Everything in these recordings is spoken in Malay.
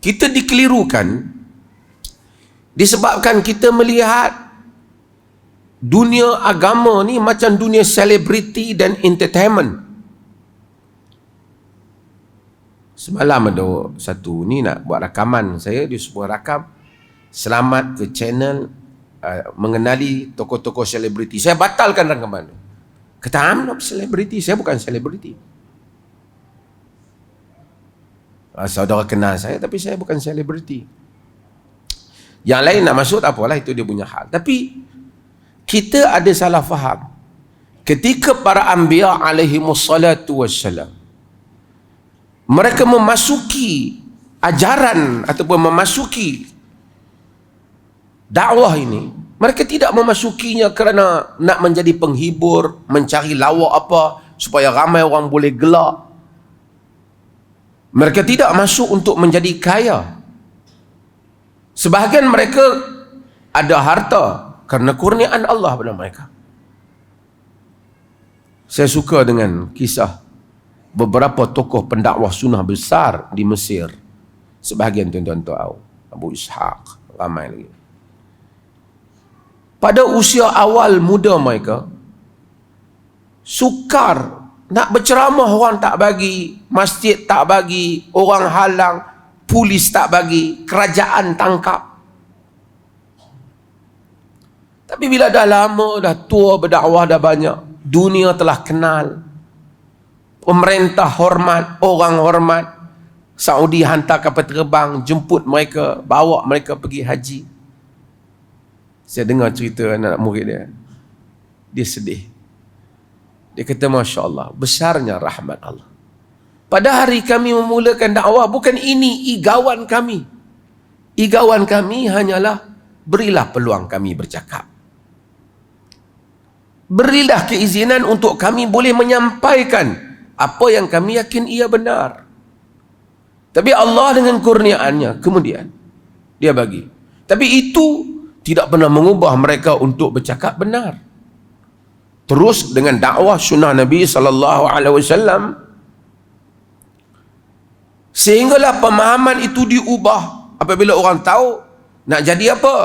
kita dikelirukan disebabkan kita melihat dunia agama ni macam dunia selebriti dan entertainment. Semalam ada satu ni nak buat rakaman saya, dia sebuah rakam selamat ke channel mengenali tokoh-tokoh selebriti. Saya batalkan rakaman tu. Kata, I'm not selebriti, saya bukan selebriti. Saudara kenal saya tapi saya bukan selebriti. Yang lain nak masuk tak apalah, itu dia punya hal. Tapi kita ada salah faham. Ketika para anbiya alaihimussalatu wassalam, mereka memasuki ajaran ataupun memasuki dakwah ini, mereka tidak memasukinya kerana nak menjadi penghibur, mencari lawak apa supaya ramai orang boleh gelak. Mereka tidak masuk untuk menjadi kaya. Sebahagian mereka ada harta kerana kurniaan Allah pada mereka. Saya suka dengan kisah beberapa tokoh pendakwah sunnah besar di Mesir. Sebahagian tuan-tuan tahu, Abu Ishaq, ramai lagi. Pada usia awal muda mereka, sukar nak berceramah, orang tak bagi, masjid tak bagi, orang halang, polis tak bagi, kerajaan tangkap. Tapi bila dah lama, dah tua, berdakwah dah banyak, dunia telah kenal, pemerintah hormat, orang hormat, Saudi hantar kapal terbang, jemput mereka, bawa mereka pergi haji. Saya dengar cerita anak murid dia, dia sedih. Dia kata, Masya Allah, besarnya rahmat Allah. Pada hari kami memulakan dakwah, bukan ini igawan kami. Igawan kami hanyalah berilah peluang kami bercakap. Berilah keizinan untuk kami boleh menyampaikan apa yang kami yakin ia benar. Tapi Allah dengan kurniaannya kemudian dia bagi. Tapi itu tidak pernah mengubah mereka untuk bercakap benar. Terus dengan dakwah sunnah Nabi SAW, sehinggalah pemahaman itu diubah apabila orang tahu nak jadi apa?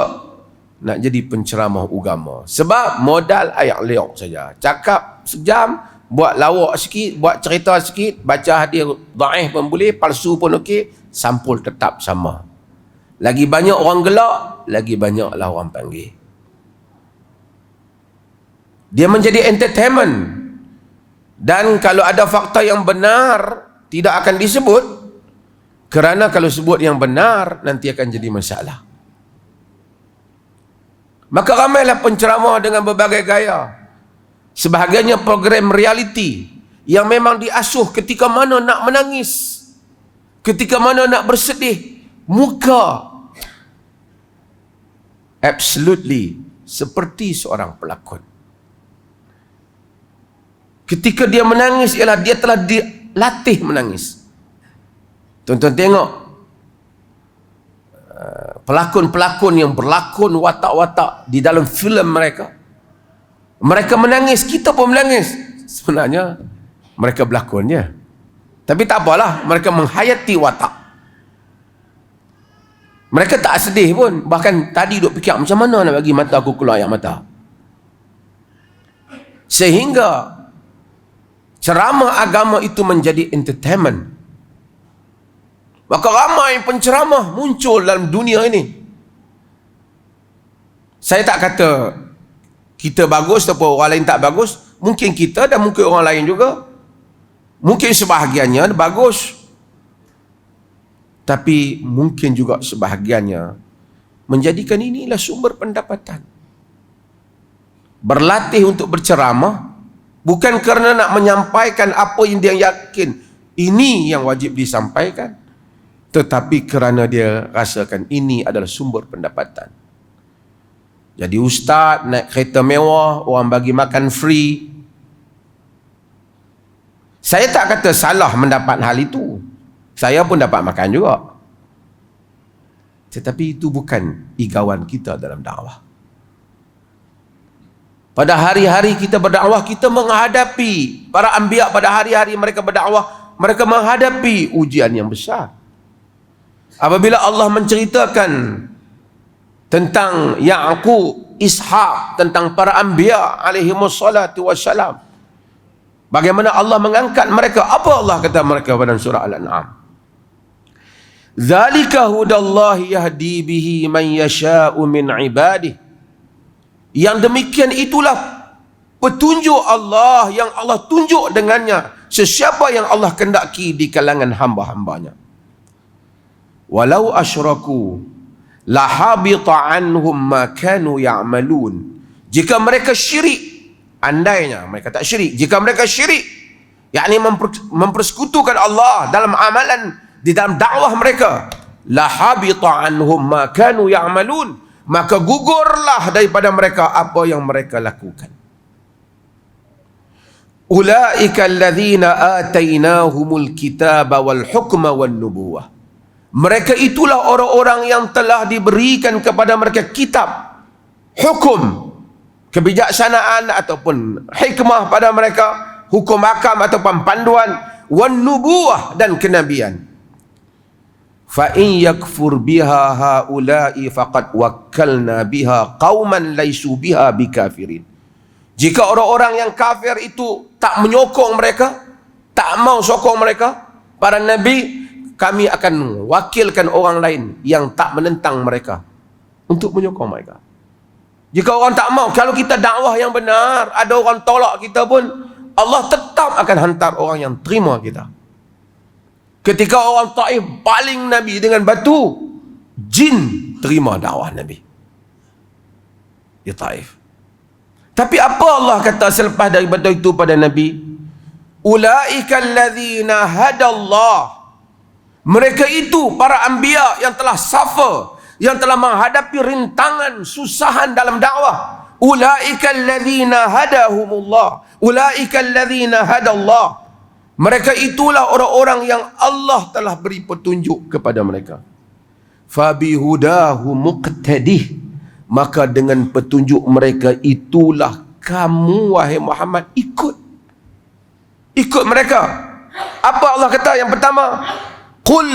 Nak jadi penceramah agama. Sebab modal ayat liok saja. Cakap sejam, buat lawak sikit, buat cerita sikit, baca hadis dhaif pun boleh, palsu pun okey, sampul tetap sama. Lagi banyak orang gelak, lagi banyaklah orang panggil. Dia menjadi entertainment. Dan kalau ada fakta yang benar, tidak akan disebut, kerana kalau sebut yang benar, nanti akan jadi masalah. Maka ramailah penceramah dengan berbagai gaya. Sebahagiannya program reality yang memang diasuh ketika mana nak menangis, ketika mana nak bersedih, muka absolutely seperti seorang pelakon. Ketika dia menangis ialah dia telah dilatih menangis. Tuan-tuan tengok pelakon-pelakon yang berlakon watak-watak di dalam filem mereka. Mereka menangis, kita pun menangis. Sebenarnya mereka berlakonnya. Tapi tak apalah, mereka menghayati watak. Mereka tak sedih pun. Bahkan tadi duk fikir macam mana nak bagi mata aku keluar air mata. Sehingga ceramah agama itu menjadi entertainment. Maka ramai penceramah muncul dalam dunia ini. Saya tak kata kita bagus ataupun orang lain tak bagus. Mungkin kita dan mungkin orang lain juga. Mungkin sebahagiannya bagus. Tapi mungkin juga sebahagiannya menjadikan inilah sumber pendapatan. Berlatih untuk berceramah bukan kerana nak menyampaikan apa yang dia yakin ini yang wajib disampaikan, tetapi kerana dia rasakan ini adalah sumber pendapatan. Jadi ustaz naik kereta mewah, orang bagi makan free. Saya tak kata salah mendapat hal itu. Saya pun dapat makan juga. Tetapi itu bukan igawan kita dalam dakwah. Pada hari-hari kita berdakwah, kita menghadapi para anbiya pada hari-hari mereka berdakwah, mereka menghadapi ujian yang besar. Apabila Allah menceritakan tentang Ya'qub, Ishaq, tentang para anbiya alaihi wassalatu wassalam, bagaimana Allah mengangkat mereka, apa Allah kata mereka pada surah Al-An'am? Dzalika hudallahi yahdi bihi man yasha'u min ibadihi. Yang demikian itulah petunjuk Allah yang Allah tunjuk dengannya sesiapa yang Allah kehendaki di kalangan hamba-hambanya. Walau asyraku lahabita anhum ma kanu ya'malun. Jika mereka syirik, andainya mereka tak syirik, jika mereka syirik, yakni mempersekutukan Allah dalam amalan, di dalam dakwah mereka, lahabita anhum ma kanu ya'malun, maka gugurlah daripada mereka apa yang mereka lakukan. Ulaika alladzina atainahumul kitaba wal hukma wan nubuwah. Mereka itulah orang-orang yang telah diberikan kepada mereka kitab, hukum, kebijaksanaan ataupun hikmah pada mereka, hukum hakam ataupun panduan, wan nubuwah, dan kenabian. Fa in yakfur biha haula'i faqad wakkalna biha qauman laisu biha bikafirin. Jika orang-orang yang kafir itu tak menyokong mereka, tak mau sokong mereka, para nabi, kami akan wakilkan orang lain yang tak menentang mereka untuk menyokong mereka. Jika orang tak mau, kalau kita dakwah yang benar, ada orang tolak kita pun, Allah tetap akan hantar orang yang terima kita. Ketika orang Taif baling Nabi dengan batu, jin terima dakwah Nabi di Taif. Tapi apa Allah kata selepas daripada itu pada Nabi? Ulaika alladzina hadallah. Mereka itu para anbiya yang telah suffer, yang telah menghadapi rintangan, susahan dalam dakwah. Ulaika alladzina hadahumullah. Ulaika alladzina hadallah. Mereka itulah orang-orang yang Allah telah beri petunjuk kepada mereka. Fabihudahu muqtadih. Maka dengan petunjuk mereka itulah kamu, wahai Muhammad, ikut mereka. Apa Allah kata yang pertama? Qul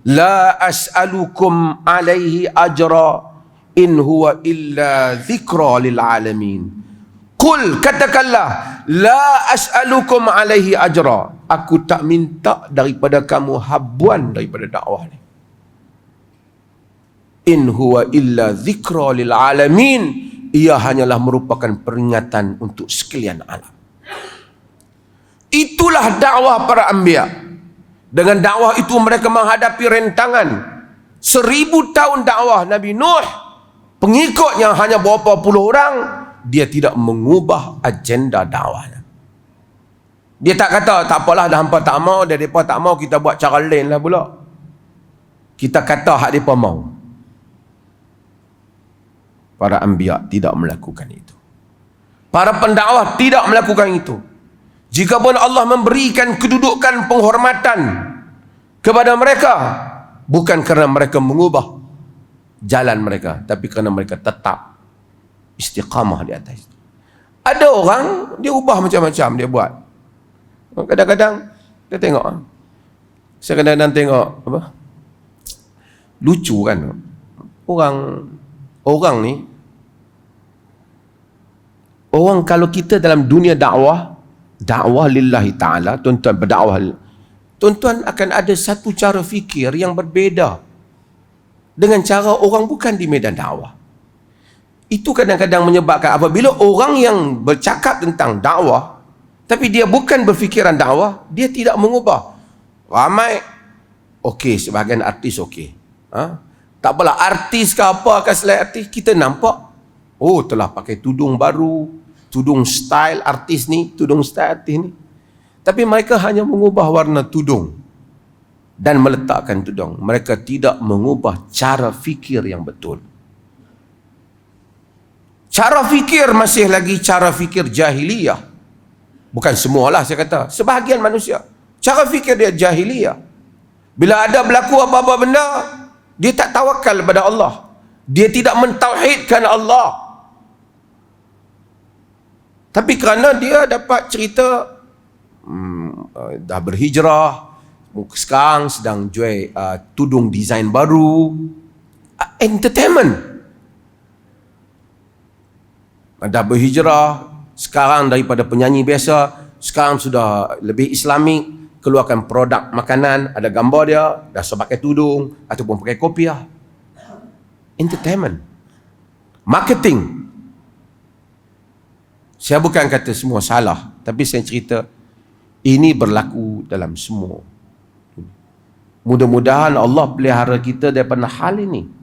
la as'alukum alaihi ajra in huwa illa dzikra lil alamin. Qul, katakanlah, la as'alukum alaihi ajra, aku tak minta daripada kamu habuan daripada dakwah ni. In huwa illa dzikra lil alamin, ia hanyalah merupakan peringatan untuk sekalian alam. Itulah dakwah para anbiya. Dengan dakwah itu mereka menghadapi rintangan. 1000 tahun dakwah Nabi Nuh, pengikutnya hanya berapa puluh orang, dia tidak mengubah agenda dakwahnya. Dia tak kata, tak apalah dah hampa tak mau, dah mereka tak mau, kita buat cara lain lah pula. Kita kata hak mereka mau. Para anbiya tidak melakukan itu. Para pendakwah tidak melakukan itu. Jikapun Allah memberikan kedudukan penghormatan kepada mereka, bukan kerana mereka mengubah jalan mereka, tapi kerana mereka tetap istiqamah di atas. Ada orang, dia ubah macam-macam dia buat. Kadang-kadang kita tengok, saya kadang-kadang tengok apa, lucu kan, orang ni, orang kalau kita dalam dunia dakwah lillahi ta'ala, tuan-tuan berdakwah, tuan-tuan akan ada satu cara fikir yang berbeza dengan cara orang bukan di medan dakwah. Itu kadang-kadang menyebabkan apabila orang yang bercakap tentang dakwah, tapi dia bukan berfikiran dakwah, dia tidak mengubah. Ramai, okey, sebahagian artis okey. Tak apalah, artis ke apa ke selain artis, kita nampak, oh telah pakai tudung baru, tudung style artis ni, tudung style artis ni. Tapi mereka hanya mengubah warna tudung dan meletakkan tudung. Mereka tidak mengubah cara fikir yang betul. Cara fikir masih lagi cara fikir jahiliyah. Bukan semualah saya kata, sebahagian manusia cara fikir dia jahiliyah. Bila ada berlaku apa-apa benda, dia tak tawakal kepada Allah, dia tidak mentauhidkan Allah. Tapi kerana dia dapat cerita dah berhijrah, sekarang sedang jual tudung desain baru. Entertainment. Dah berhijrah, sekarang daripada penyanyi biasa, sekarang sudah lebih Islamik, keluarkan produk makanan, ada gambar dia, dah pakai tudung ataupun pakai kopiah. Entertainment. Marketing. Saya bukan kata semua salah, tapi saya cerita ini berlaku dalam semua. Mudah-mudahan Allah pelihara kita daripada hal ini.